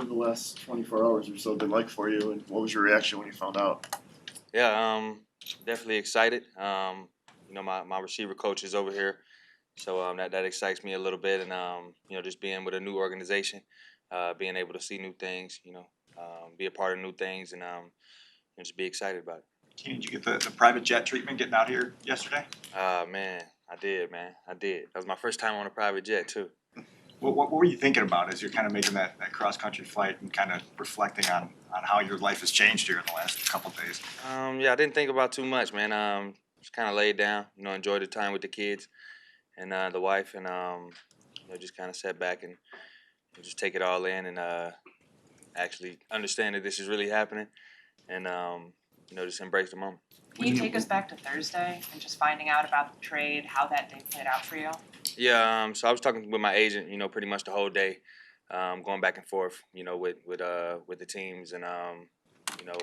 the last 24 hours or so been like for you, and what was your reaction when you found out? Yeah, definitely excited. My receiver coach is over here, so that excites me a little bit, and just being with a new organization, being able to see new things, be a part of new things, and just be excited about it. Keenan, did you get the private jet treatment getting out here yesterday? Man, I did, man. I did. That was my first time on a private jet too. What were you thinking about as you're kind of making that cross-country flight and kind of reflecting on how your life has changed here in the last couple of days? Yeah, I didn't think about too much, man. Just kind of laid down, enjoyed the time with the kids and the wife, and just kind of sat back and just take it all in and actually understand that this is really happening, and just embrace the moment. Can you take us back to Thursday and just finding out about the trade, how that day played out for you? Yeah, so I was talking with my agent, pretty much the whole day, going back and forth, with the teams, and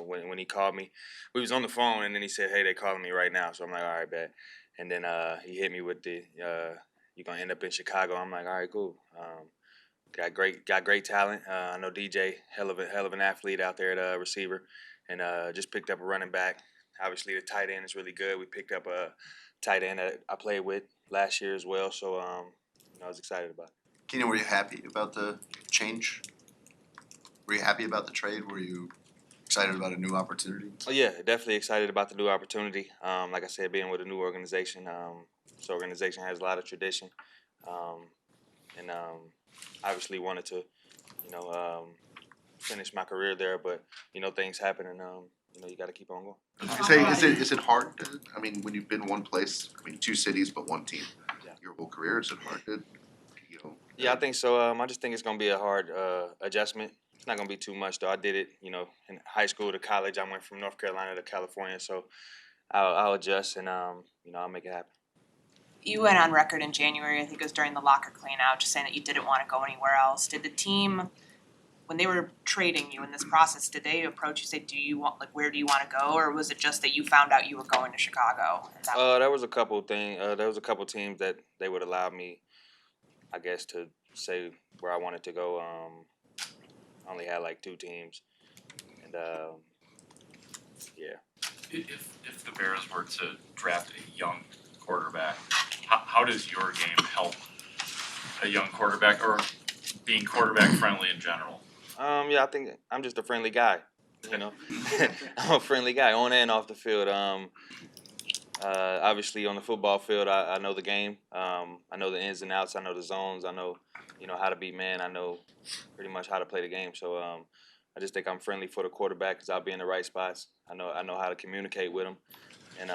when he called me, we was on the phone, and then he said, "Hey, they calling me right now," so I'm like, "All right, bet," and then he hit me with the, "You're gonna end up in Chicago." I'm like, "All right, cool." Got great talent. I know DJ, hell of an athlete out there at receiver, and just picked up a running back. Obviously, the tight end is really good. We picked up a tight end that I played with last year as well, so I was excited about it. Keenan, were you happy about the change? Were you happy about the trade? Were you excited about a new opportunity? Oh yeah, definitely excited about the new opportunity. Like I said, being with a new organization, this organization has a lot of tradition, and obviously wanted to, finish my career there. But things happen, and you got to keep on going. Is it hard to, when you've been one place, two cities but one team, Yeah. your whole career, is it hard to, Yeah, I think so. I just think it's gonna be a hard adjustment. It's not gonna be too much though. I did it, in high school to college. I went from North Carolina to California, so I'll adjust and I'll make it happen. You went on record in January, I think it was during the locker cleanout, just saying that you didn't want to go anywhere else. Did the team, when they were trading you in this process, did they approach you, say, where do you want to go, or was it just that you found out you were going to Chicago? There was a couple teams that they would allow me, I guess, to say where I wanted to go. I only had like 2 teams, and yeah. If the Bears were to draft a young quarterback, how does your game help a young quarterback or being quarterback friendly in general? Yeah, I think I'm just a friendly guy. I'm a friendly guy on and off the field. Obviously, on the football field, I know the game. I know the ins and outs. I know the zones. I know, how to beat man. I know pretty much how to play the game. So I just think I'm friendly for the quarterback because I'll be in the right spots. I know how to communicate with him, and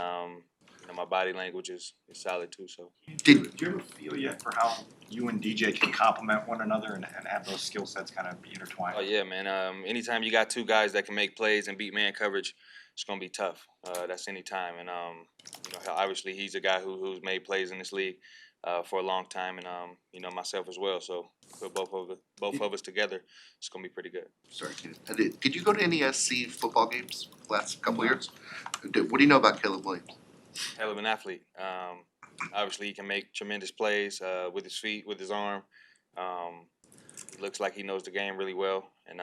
my body language is solid too. So. Do you ever feel yet for how you and DJ can complement one another and have those skill sets kind of be intertwined? Oh yeah, man. Anytime you got 2 guys that can make plays and beat man coverage, it's gonna be tough. That's any time, and obviously he's a guy who's made plays in this league for a long time, and myself as well. So put both of us together, it's gonna be pretty good. sorry, Keenan. Did you go to any SC football games the last couple of years? What do you know about Caleb Williams? Hell of an athlete. Obviously, he can make tremendous plays with his feet, with his arm. He looks like he knows the game really well, and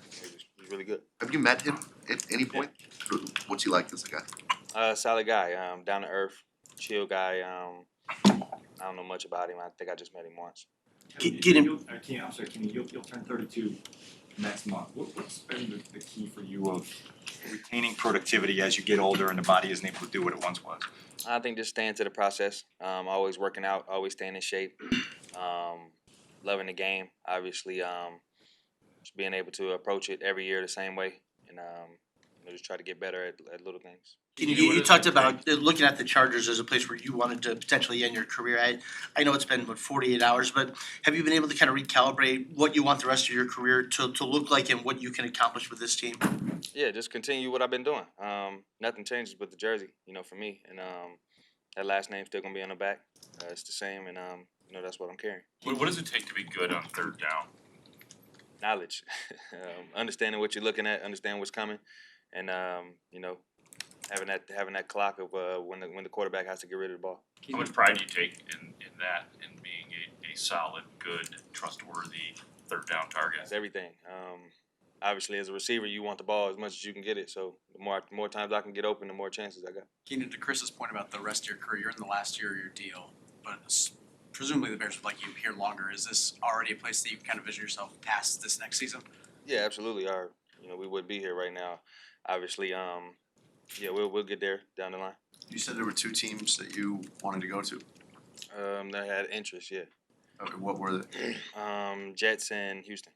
he's really good. Have you met him at any point? Yeah. What's he like as a guy? Solid guy, down to earth, chill guy. I don't know much about him. I think I just met him once. Keenan, you'll turn 32 next month. What's been the key for you of retaining productivity as you get older and the body isn't able to do what it once was? I think just staying to the process. Always working out, always staying in shape. Loving the game, obviously. Just being able to approach it every year the same way, and just try to get better at little things. You talked about looking at the Chargers as a place where you wanted to potentially end your career. I know it's been 48 hours, but have you been able to kind of recalibrate what you want the rest of your career to look like and what you can accomplish with this team? Yeah, just continue what I've been doing. Nothing changes but the jersey, for me, and that last name's still gonna be on the back. It's the same, and that's what I'm carrying. What does it take to be good on 3rd down? Knowledge, understanding what you're looking at, understand what's coming, and having that clock of when the quarterback has to get rid of the ball. How much pride do you take in that, in being a solid, good, trustworthy third down target. That's everything. Obviously, as a receiver, you want the ball as much as you can get it. So the more times I can get open, the more chances I got. Keenan, to Chris's point about the rest of your career, you're in the last year of your deal, but presumably the Bears would like you here longer. Is this already a place that you can kind of vision yourself past this next season? Yeah, absolutely. We would be here right now. Obviously, we'll get there down the line. You said there were two teams that you wanted to go to. They had interest, yeah. Okay, what were they? Jets and Houston.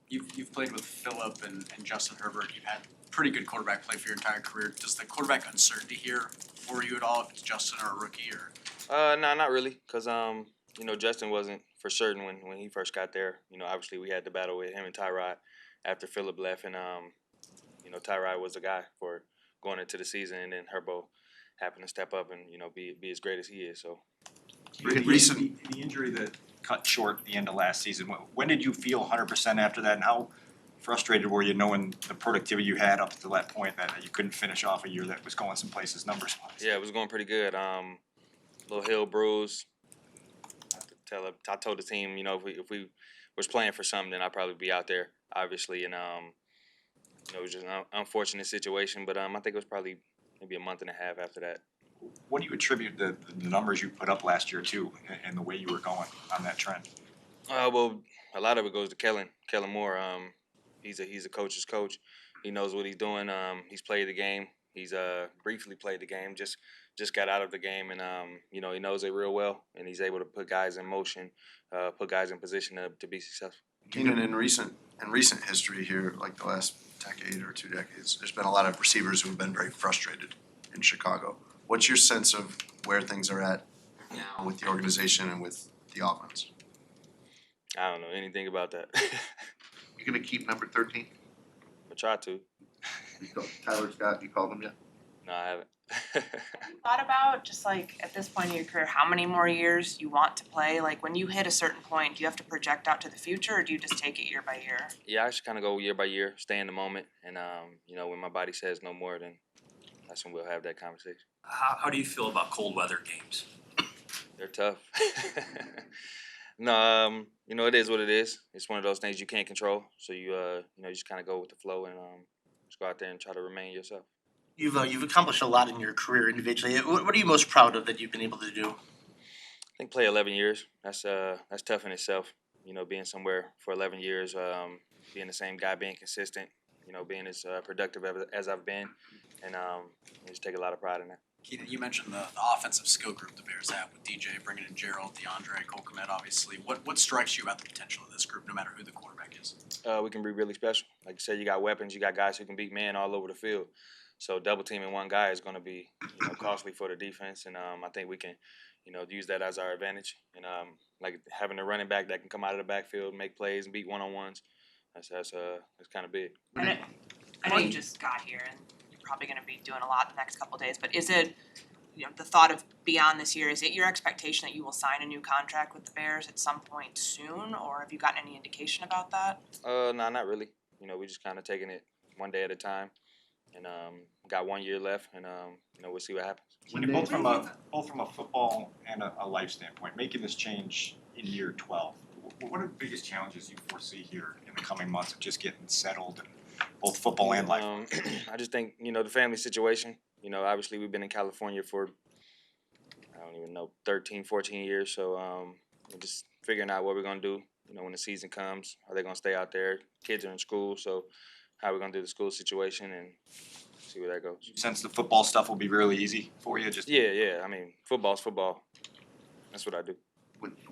You've played with Phillip and Justin Herbert. You've had pretty good quarterback play for your entire career. Does the quarterback uncertainty here worry you at all if it's Justin or a rookie or? No, not really, because Justin wasn't for certain when he first got there. Obviously we had the battle with him and Tyrod after Phillip left, and Tyrod was the guy for going into the season, and then Herbo happened to step up and be as great as he is. So The injury that cut short at the end of last season, when did you feel 100% after that, and how frustrated were you knowing the productivity you had up to that point that you couldn't finish off a year that was going some places numbers-wise? yeah, it was going pretty good. Little heel bruise. I told the team, if we was playing for something, then I'd probably be out there, obviously, and it was just an unfortunate situation. But I think it was probably maybe a month and a half after that. What do you attribute the numbers you put up last year to, and the way you were going on that trend? Well, a lot of it goes to Kellen Moore. He's a coach's coach. He knows what he's doing. He's played the game. He's briefly played the game. Just got out of the game, and he knows it real well, and he's able to put guys in motion, put guys in position to be successful. Keenan, in recent history here, like the last decade or 2 decades, there's been a lot of receivers who have been very frustrated in Chicago. What's your sense of where things are at now with the organization and with the offense? I don't know anything about that. You gonna keep number 13? I try to. Tyler Scott, you called him yet? No, I haven't. Thought about just like at this point in your career, how many more years you want to play? Like when you hit a certain point, do you have to project out to the future, or do you just take it year by year? Yeah, I should kind of go year by year, stay in the moment, and when my body says no more, then that's when we'll have that conversation. How do you feel about cold weather games? They're tough. No, it is what it is. It's one of those things you can't control. So you just kind of go with the flow and just go out there and try to remain yourself. You've accomplished a lot in your career individually. What are you most proud of that you've been able to do? I think play 11 years. That's tough in itself. Being somewhere for 11 years, being the same guy, being consistent. Being as productive as I've been, and I just take a lot of pride in that. Keenan, you mentioned the offensive skill group the Bears have with DJ, bringing in Gerald, DeAndre, Cole Kmet, obviously. What strikes you about the potential of this group, no matter who the quarterback is? We can be really special. Like you said, you got weapons. You got guys who can beat man all over the field. So double teaming one guy is going to be costly for the defense, and I think we can use that as our advantage. And like having a running back that can come out of the backfield, make plays, and beat one-on-ones. That's kind of big. I know you just got here and you're probably going to be doing a lot the next couple of days, but is it, the thought of beyond this year, is it your expectation that you will sign a new contract with the Bears at some point soon, or have you gotten any indication about that? No, not really. We just kind of taking it one day at a time, and got 1 year left, and we'll see what happens. Both from a football and a life standpoint, making this change in year 12, what are the biggest challenges you foresee here in the coming months of just getting settled in both football and life? I just think, the family situation. Obviously we've been in California for, 13, 14 years. So we're just figuring out what we're going to do, when the season comes. Are they going to stay out there? Kids are in school, so how are we going to do the school situation and see where that goes. You sense the football stuff will be really easy for you? Yeah. I mean, football's football. That's what I do.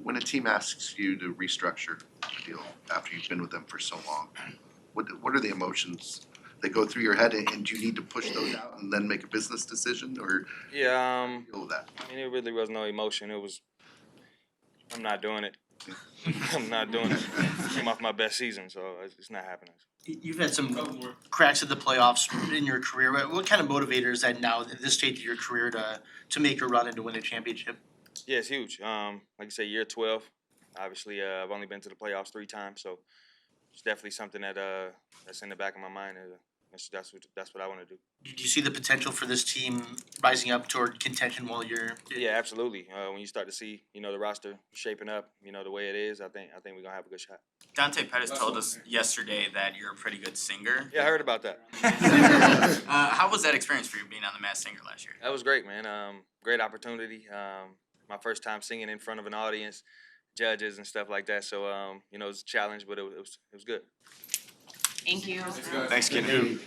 When a team asks you to restructure a deal after you've been with them for so long, what are the emotions that go through your head, and do you need to push those out and then make a business decision, or Yeah, deal with that? I mean, it really was no emotion. It was, I'm not doing it. I'm not doing it. Came off my best season, so it's not happening. You've had some cracks at the playoffs in your career. What kind of motivator is that now at this stage of your career to make a run and to win a championship? Yeah, it's huge. Like you say, year 12. Obviously, I've only been to the playoffs 3 times, so it's definitely something that that's in the back of my mind. That's what I want to do. Do you see the potential for this team rising up toward contention while you're? Yeah, absolutely. When you start to see, the roster shaping up, the way it is, I think we're gonna have a good shot. Dante Pettis told us yesterday that you're a pretty good singer. Yeah, I heard about that. How was that experience for you being on The Masked Singer last year? That was great, man. Great opportunity. My first time singing in front of an audience, judges and stuff like that. So, it was a challenge, but it was good. Thank you. Thanks, Keenan.